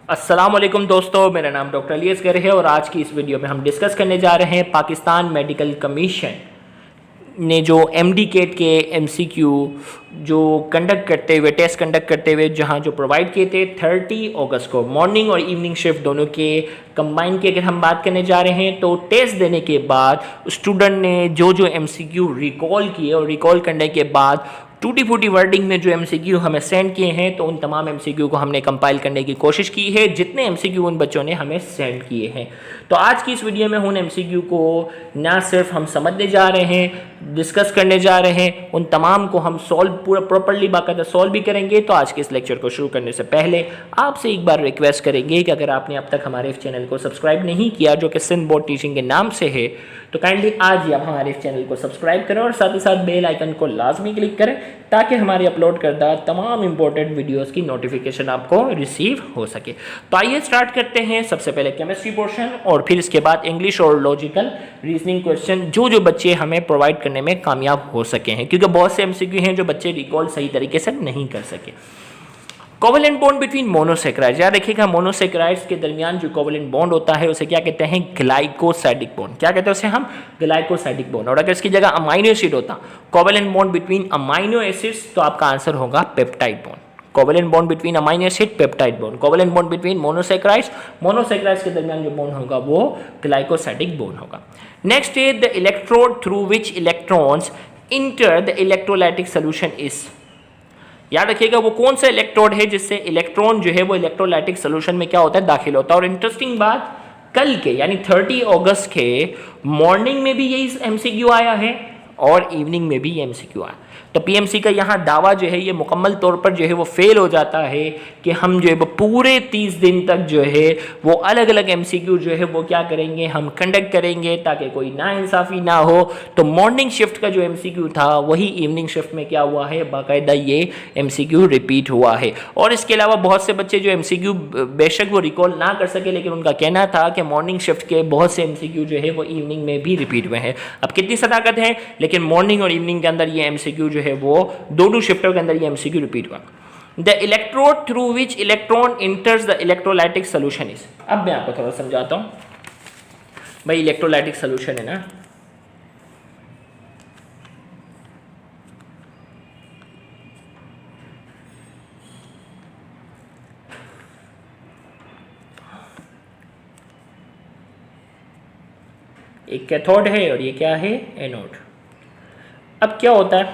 अस्सलामुअलैकुम दोस्तों, मेरा नाम डॉक्टर अली असगर है और आज की इस वीडियो में हम डिस्कस करने जा रहे हैं पाकिस्तान मेडिकल कमीशन ने जो एमडी केट के एमसीक्यू जो टेस्ट कंडक्ट करते हुए जहां जो प्रोवाइड किए थे 30 अगस्त को मॉर्निंग और इवनिंग शिफ्ट दोनों के कंबाइन की अगर हम बात करने जा रहे हैं तो टेस्ट देने के बाद स्टूडेंट ने जो एमसीक्यू रिकॉल किए और रिकॉल करने के बाद टूटी फूटी वर्डिंग में जो एमसीक्यू हमें सेंड किए हैं तो उन तमाम एमसीक्यू को हमने कंपाइल करने की कोशिश की है जितने एमसीक्यू उन बच्चों ने हमें सेंड किए हैं। तो आज की इस वीडियो में उन एमसीक्यू को ना सिर्फ हम समझने जा रहे हैं, डिस्कस करने जा रहे हैं, उन तमाम को हम सॉल्व पूरा प्रॉपरली बाकायदा सॉल्व भी करेंगे। तो आज के इस लेक्चर को शुरू करने से पहले आपसे एक बार रिक्वेस्ट करेंगे कि अगर आपने अब तक हमारे इस चैनल को सब्सक्राइब नहीं किया जो कि सिंध बोर्ड टीचिंग के नाम से है तो काइंडली आज ही आप हमारे इस चैनल को सब्सक्राइब करें और साथ ही साथ बेल आइकन को लाजमी क्लिक करें ताकि हमारे अपलोड करदा तमाम इंपॉर्टेंट वीडियोस की नोटिफिकेशन आपको रिसीव हो सके। तो आइए स्टार्ट करते हैं। सबसे पहले केमिस्ट्री पोर्शन और फिर इसके बाद इंग्लिश और लॉजिकल रीजनिंग क्वेश्चन जो बच्चे हमें प्रोवाइड करने में कामयाब हो सके हैं, क्योंकि बहुत से एमसीक्यू हैं जो बच्चे रिकॉल सही तरीके से नहीं कर सके। कोवेलेंट बॉन्ड बिटवीन मोनोसेक्राइड्स, याद रखिएगा मोनोसेक्राइड्स के दरमियान जो कोवेलेंट बॉन्ड होता है उसे क्या कहते हैं? Glycosidic bond. क्या कहते हैं उसे हम? Glycosidic bond. और अगर इसकी जगह अमाइनो एसिड होता covalent bond between amino acids तो आपका आंसर होगा peptide bond. Covalent bond between amino acid peptide bond. Covalent bond between monosaccharides के दरमियान जो बॉन्ड होगा वो ग्लाइकोसाइडिक बॉन्ड होगा। Next is the electrode through which electrons enter the electrolytic solution is. याद रखिएगा वो कौन सा इलेक्ट्रोड है जिससे इलेक्ट्रॉन जो है वो इलेक्ट्रोलाइटिक सोल्यूशन में क्या होता है? दाखिल होता है। और इंटरेस्टिंग बात, कल के यानी 30 अगस्त के मॉर्निंग में भी यही एमसीक्यू आया है और इवनिंग में भी ये एमसीक्यू आया। तो पीएमसी का यहाँ दावा जो है ये मुकम्मल तौर पर जो है वो फेल हो जाता है कि हम जो है वो पूरे 30 दिन तक जो है वो अलग अलग एमसीक्यू जो है वो क्या करेंगे, हम कंडक्ट करेंगे ताकि कोई नाइंसाफ़ी ना हो। तो मॉर्निंग शिफ्ट का जो एमसीक्यू था वही इवनिंग शिफ्ट में क्या हुआ है, बाकायदा ये एमसीक्यू रिपीट हुआ है। और इसके अलावा बहुत से बच्चे जो एमसीक्यू बेशक वो रिकॉल ना कर सके लेकिन उनका कहना था कि मॉर्निंग शिफ्ट के बहुत से एमसीक्यू जो है वो इवनिंग में भी रिपीट हुए हैं। अब कितनी सदाकत है, लेकिन मॉर्निंग और इवनिंग के अंदर ये एमसीक्यू जो है वो दोनों शिफ्टों के अंदर ये एमसीक्यू रिपीट हुआ। The electrode through which electron इंटर्स the electrolytic solution is. अब मैं आपको थोड़ा समझाता हूं भाई। इलेक्ट्रोलाइटिक सोल्यूशन है ना, एक कैथोड है और ये क्या है? एनोड। अब क्या होता है,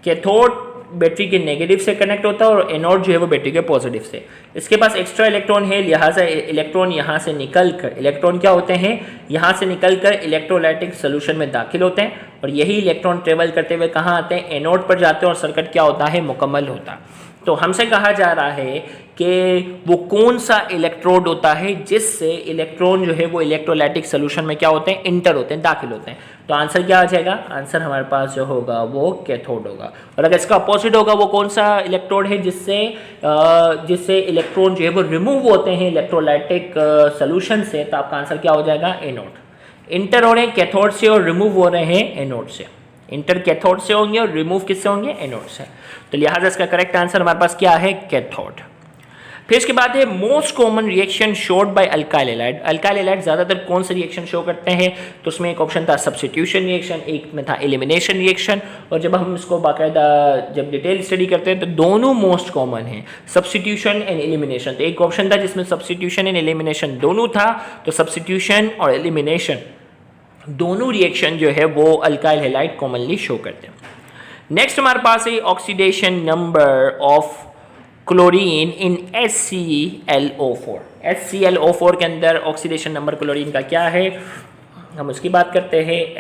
कैथोड बैटरी के नेगेटिव से कनेक्ट होता है और एनोड जो है वो बैटरी के पॉजिटिव से। इसके पास एक्स्ट्रा इलेक्ट्रॉन है, लिहाजा इलेक्ट्रॉन यहाँ से निकल कर, इलेक्ट्रॉन क्या होते हैं, यहाँ से निकल कर इलेक्ट्रोलाइटिक सोल्यूशन में दाखिल होते हैं और यही इलेक्ट्रॉन ट्रेवल करते हुए कहाँ आते हैं? एनोड पर जाते हैं और सर्किट क्या होता है? मुकम्मल होता है। तो हमसे कहा जा रहा है कि वो कौन सा इलेक्ट्रोड होता है जिससे इलेक्ट्रॉन जो है वो इलेक्ट्रोलाइटिक सोल्यूशन में क्या होते हैं? इंटर होते हैं, दाखिल होते हैं। तो आंसर क्या आ जाएगा? आंसर हमारे पास जो होगा वो कैथोड होगा। और अगर इसका अपोजिट होगा वो कौन सा इलेक्ट्रोड है जिससे इलेक्ट्रॉन जो है वो रिमूव होते हैं इलेक्ट्रोलाइटिक सोल्यूशन से, तो आपका आंसर क्या हो जाएगा? एनोड। इंटर हो रहे हैं कैथोड से और रिमूव हो रहे हैं एनोड से। इंटर कैथोड से होंगे और रिमूव किससे होंगे? एनोड से। तो लिहाजा इसका करेक्ट आंसर हमारे पास क्या है? कैथोड। फिर इसके बाद है most common reaction showed by alkyl halide. Alkyl halide ज़्यादातर कौन से रिएक्शन शो करते हैं? तो उसमें एक ऑप्शन था सब्स्टिट्यूशन रिएक्शन, एक में था एलिमिनेशन रिएक्शन। और जब हम इसको बाकायदा जब डिटेल स्टडी करते हैं तो दोनों मोस्ट कॉमन हैं, सब्स्टिट्यूशन एंड एलिमिनेशन। तो एक ऑप्शन था जिसमें सब्स्टिट्यूशन एंड एलिमिनेशन दोनों था, तो सब्स्टिट्यूशन और एलिमिनेशन दोनों रिएक्शन जो है वो अल्काइल हैलाइड कॉमनली शो करते हैं। नेक्स्ट हमारे पास है oxidation number of chlorine in HClO4। HClO4 के अंदर ऑक्सीडेशन नंबर क्लोरीन का क्या है, हम उसकी बात करते हैं।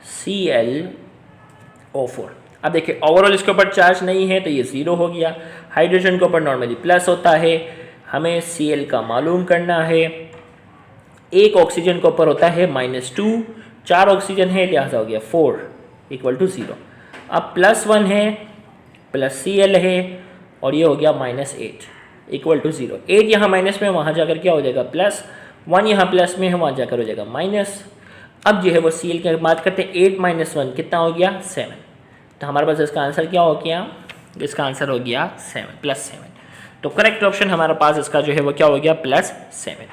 HClO4। अब देखिए ओवरऑल इसके ऊपर चार्ज नहीं है तो ये ज़ीरो हो गया। हाइड्रोजन के ऊपर नॉर्मली प्लस होता है, हमें Cl का मालूम करना है। एक ऑक्सीजन के ऊपर होता है -2, 4 ऑक्सीजन है लिहाजा हो गया 4 = 0। अब +1 है प्लस Cl है और ये हो गया -8 = 0। 8 यहाँ माइनस में, वहाँ जाकर क्या हो जाएगा +1, यहाँ प्लस में है वहाँ जाकर हो जाएगा माइनस। अब जो है वो Cl की बात करते हैं, 8 - 1 कितना हो गया? 7। तो हमारे पास इसका आंसर क्या हो गया? इसका आंसर हो गया 7 +7। तो करेक्ट ऑप्शन हमारे पास इसका जो है वो क्या हो गया +7।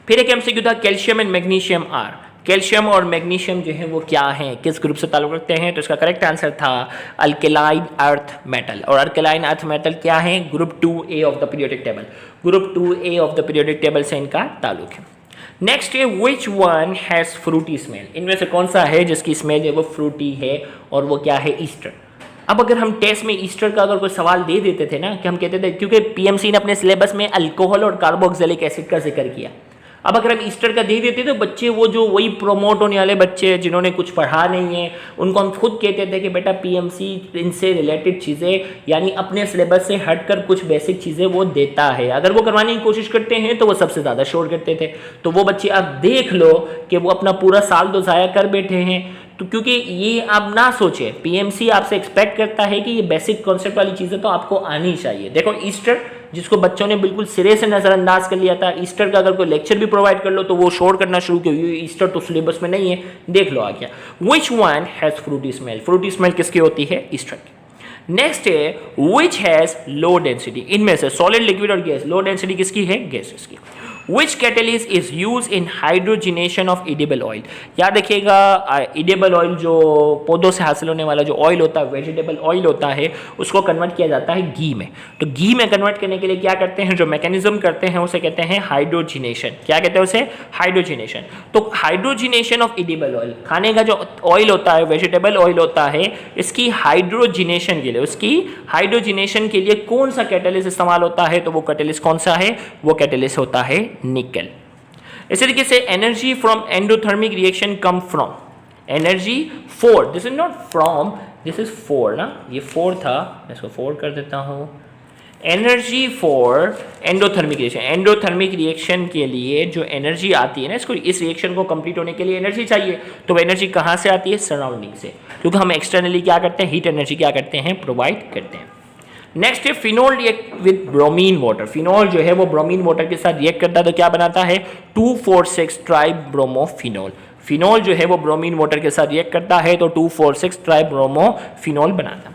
फिर एक एमसीक्यू था calcium and magnesium are. Calcium और मैग्नीशियम जो है वो क्या हैं, किस ग्रुप से ताल्लुक रखते हैं, तो इसका करेक्ट आंसर था अल्केलाइन अर्थ मेटल। और अल्केलाइन अर्थ मेटल क्या है, group 2A of the periodic table, group 2A of the periodic table से इनका ताल्लुक है। नेक्स्ट है which one has Frooti smell, इनमें से कौन सा है जिसकी स्मेल है वो फ्रूटी है, और वो क्या है, ईस्टर। अब अगर हम टेस्ट में ईस्टर का अगर कोई सवाल दे देते थे ना, कि हम कहते थे, क्योंकि पीएमसी ने अपने सिलेबस में अल्कोहल और कार्बोक्सिलिक एसिड का जिक्र किया, अब अगर हम ईस्टर का दे देते तो बच्चे वो जो वही प्रोमोट होने वाले बच्चे जिन्होंने कुछ पढ़ा नहीं है, उनको हम खुद कहते थे कि बेटा पीएमसी इनसे रिलेटेड चीज़ें यानी अपने सिलेबस से हटकर कुछ बेसिक चीज़ें वो देता है, अगर वो करवाने की कोशिश करते हैं तो वो सबसे ज़्यादा शोर करते थे। तो वो बच्चे अब देख लो कि वो अपना पूरा साल तो ज़ाया कर बैठे हैं। तो क्योंकि ये आप ना सोचें, पीएमसी आपसे एक्सपेक्ट करता है कि ये बेसिक कॉन्सेप्ट वाली चीज़ें तो आपको आनी चाहिए। देखो ईस्टर जिसको बच्चों ने बिल्कुल सिरे से नज़रअंदाज कर लिया था, ईस्टर का अगर कोई लेक्चर भी प्रोवाइड कर लो तो वो शोर करना शुरू किया, ईस्टर तो सिलेबस में नहीं है, देख लो आ गया। Which one has Frooti smell, Frooti smell किसकी होती है, ईस्टर की। नेक्स्ट है विच हैज़ लो डेंसिटी, इनमें से सॉलिड, लिक्विड और गैस, लो डेंसिटी किसकी है, गैसेस की। Which catalyst is used in hydrogenation of edible oil, याद रखिएगा edible oil जो पौधों से हासिल होने वाला जो ऑयल होता है, वेजिटेबल ऑयल होता है, उसको कन्वर्ट किया जाता है घी में। तो घी में कन्वर्ट करने के लिए क्या करते हैं, जो मैकेनिज्म करते हैं उसे कहते हैं हाइड्रोजिनेशन। क्या कहते हैं उसे, हाइड्रोजिनेशन। तो हाइड्रोजिनेशन ऑफ edible oil, खाने का जो ऑयल होता है, वेजिटेबल ऑयल होता है, इसकी हाइड्रोजिनेशन के लिए, उसकी हाइड्रोजिनेशन के लिए कौन सा कैटलिस्ट इस्तेमाल होता है, तो वो कैटलिस्ट कौन सा है, वो कैटलिस्ट होता है निकल। इसी तरीके से energy from endothermic reaction come from, energy four, this is not from, this is four ना, ये फोर था, मैं इसको फोर कर देता हूं। Energy for endothermic reaction, endothermic reaction के लिए जो एनर्जी आती है ना, इसको इस रिएक्शन को कंप्लीट होने के लिए एनर्जी चाहिए, तो एनर्जी कहां से आती है, सराउंडिंग से, क्योंकि हम एक्सटर्नली क्या करते हैं, हीट एनर्जी क्या करते हैं, प्रोवाइड करते हैं। नेक्स्ट है phenol react with bromine water, phenol जो है वो ब्रोमीन वाटर के साथ रिएक्ट करता है तो क्या बनाता है, 2,4,6 ट्राई ब्रोमोफिनोल। फिनोल जो है वो ब्रोमीन वाटर के साथ रिएक्ट करता है तो 2,4,6 ट्राई ब्रोमोफिनोल बनाता है।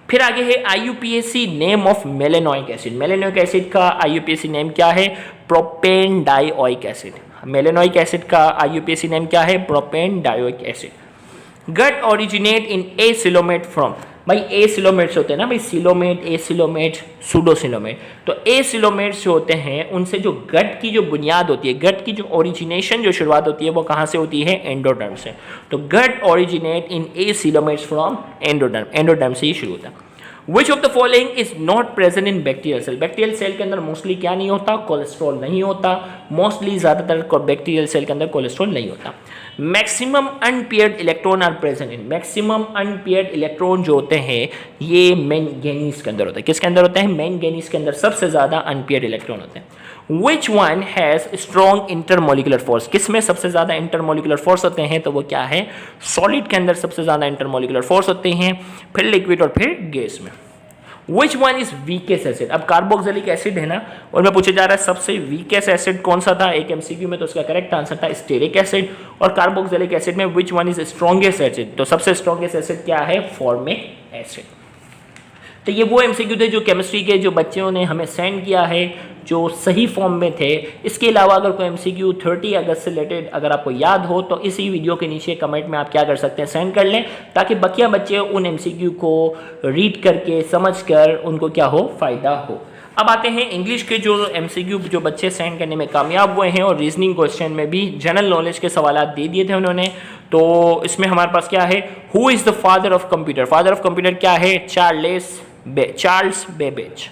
फिर आगे है IUPAC name of malonic acid, malonic acid का IUPAC नेम क्या है, propane dioic acid. Malonic acid का IUPAC नेम क्या है, propane dioic acid. Gut originate in acoelomate from, भाई एसिलोमेट्स होते हैं ना भाई, सिलोमेट, एसिलोमेट, सूडोसिलोमेट, तो एसिलोमेट्स जो होते हैं उनसे जो गट की जो बुनियाद होती है, गट की जो ओरिजिनेशन जो शुरुआत होती है वो कहाँ से होती है, एंडोडर्म से। तो gut originate in acoelomates from endoderm, endoderm से ही शुरू होता है। Which of the following is not present in bacterial cell, bacterial cell के अंदर मोस्टली क्या नहीं होता, कोलेस्ट्रॉल नहीं होता, मोस्टली ज़्यादातर बैक्टीरियल सेल के अंदर कोलेस्ट्रॉल नहीं होता। Maximum unpaired electron are present in, maximum unpaired electron जो होते हैं ये मैंगनीज के अंदर होते हैं, किसके अंदर होते हैं, मैंगनीज के अंदर सबसे ज़्यादा अनपेयर्ड इलेक्ट्रॉन होते हैं। Which one has strong intermolecular force, किसमें सबसे ज़्यादा इंटरमोलिकुलर फोर्स होते हैं, तो वो क्या है, सॉलिड के अंदर सबसे ज़्यादा इंटरमोलिकुलर फोर्स होते हैं, फिर लिक्विड और फिर गैस में। Which one is weakest acid, अब कार्बोक्सिलिक एसिड है ना, और मैं पूछा जा रहा है सबसे वीकेस्ट एसिड कौन सा था एक एमसीक्यू में, तो उसका करेक्ट आंसर था स्टेरिक एसिड। और कार्बोक्सिलिक एसिड में which one is strongest acid, तो सबसे स्ट्रॉन्गेस्ट एसिड क्या है, फॉर्मिक एसिड। तो ये वो एमसीक्यू थे जो केमिस्ट्री के जो बच्चों ने हमें सेंड किया है, जो सही फॉर्म में थे। इसके अलावा अगर कोई एमसीक्यू 30 अगस्त से रिलेटेड अगर आपको याद हो तो इसी वीडियो के नीचे कमेंट में आप क्या कर सकते हैं, सेंड कर लें, ताकि बकिया बच्चे उन एमसीक्यू को रीड करके समझकर उनको क्या हो, फ़ायदा हो। अब आते हैं इंग्लिश के जो एमसीक्यू जो बच्चे सेंड करने में कामयाब हुए हैं, और रीजनिंग क्वेश्चन में भी जनरल नॉलेज के सवाल दे दिए थे उन्होंने। तो इसमें हमारे पास क्या है, who is the father of computer, father of computer क्या है, Charles Babbage.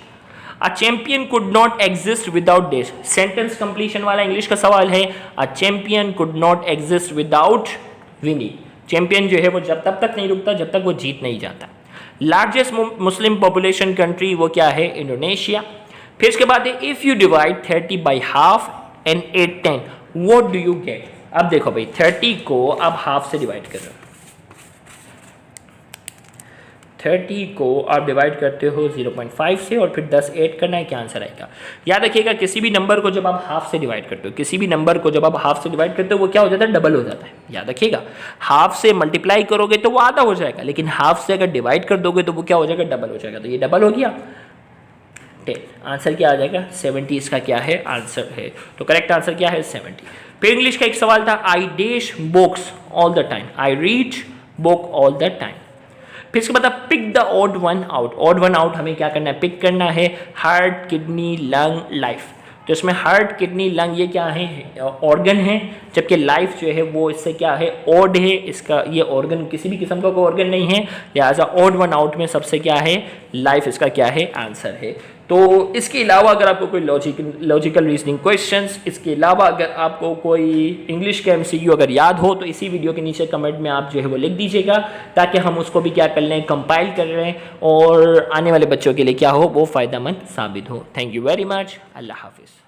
A champion could not exist without this, sentence completion वाला इंग्लिश का सवाल है, a champion could not exist without winning, champion जो है वो जब तक नहीं रुकता जब तक वो जीत नहीं जाता। लार्जेस्ट मुस्लिम पॉपुलेशन कंट्री वो क्या है, इंडोनेशिया। फिर इसके बाद है if you divide 30 by half and 8 10 what do you get. अब देखो भाई 30 को अब हाफ से डिवाइड कर रहे हो, 30 को आप डिवाइड करते हो 0.5 से और फिर 10 ऐड करना है, क्या आंसर आएगा। याद रखिएगा किसी भी नंबर को जब आप हाफ से डिवाइड करते हो, किसी भी नंबर को जब आप हाफ से डिवाइड करते हो वो क्या हो जाता है, डबल हो जाता है। याद रखिएगा हाफ से मल्टीप्लाई करोगे तो वो आधा हो जाएगा, लेकिन हाफ से अगर डिवाइड कर दोगे तो वो क्या हो जाएगा, डबल हो जाएगा। तो ये डबल हो गया। 10। आंसर क्या आ जाएगा 70, इसका क्या है आंसर है। तो करेक्ट आंसर क्या है 70। फिर इंग्लिश का एक सवाल था, I dash books all the time, I read book all the time. फिर इसके बाद pick the odd one out. Odd one out हमें क्या करना है, पिक करना है। Heart, kidney, lung, life. तो इसमें हार्ट, किडनी, लंग ये क्या है, ऑर्गन है, जबकि लाइफ जो है वो इससे क्या है, ऑड है। इसका ये ऑर्गन किसी भी किस्म का कोई ऑर्गन नहीं है, लिहाजा ऑड वन आउट में सबसे क्या है, लाइफ इसका क्या है आंसर है। तो इसके अलावा अगर आपको कोई लॉजिकल रीजनिंग क्वेश्चंस, इसके अलावा अगर आपको कोई इंग्लिश का एमसीक्यू अगर याद हो तो इसी वीडियो के नीचे कमेंट में आप जो है वो लिख दीजिएगा, ताकि हम उसको भी क्या कर लें, कंपाइल कर लें और आने वाले बच्चों के लिए क्या हो, वो फ़ायदेमंद साबित हो। Thank you very much. अल्लाह हाफिज़।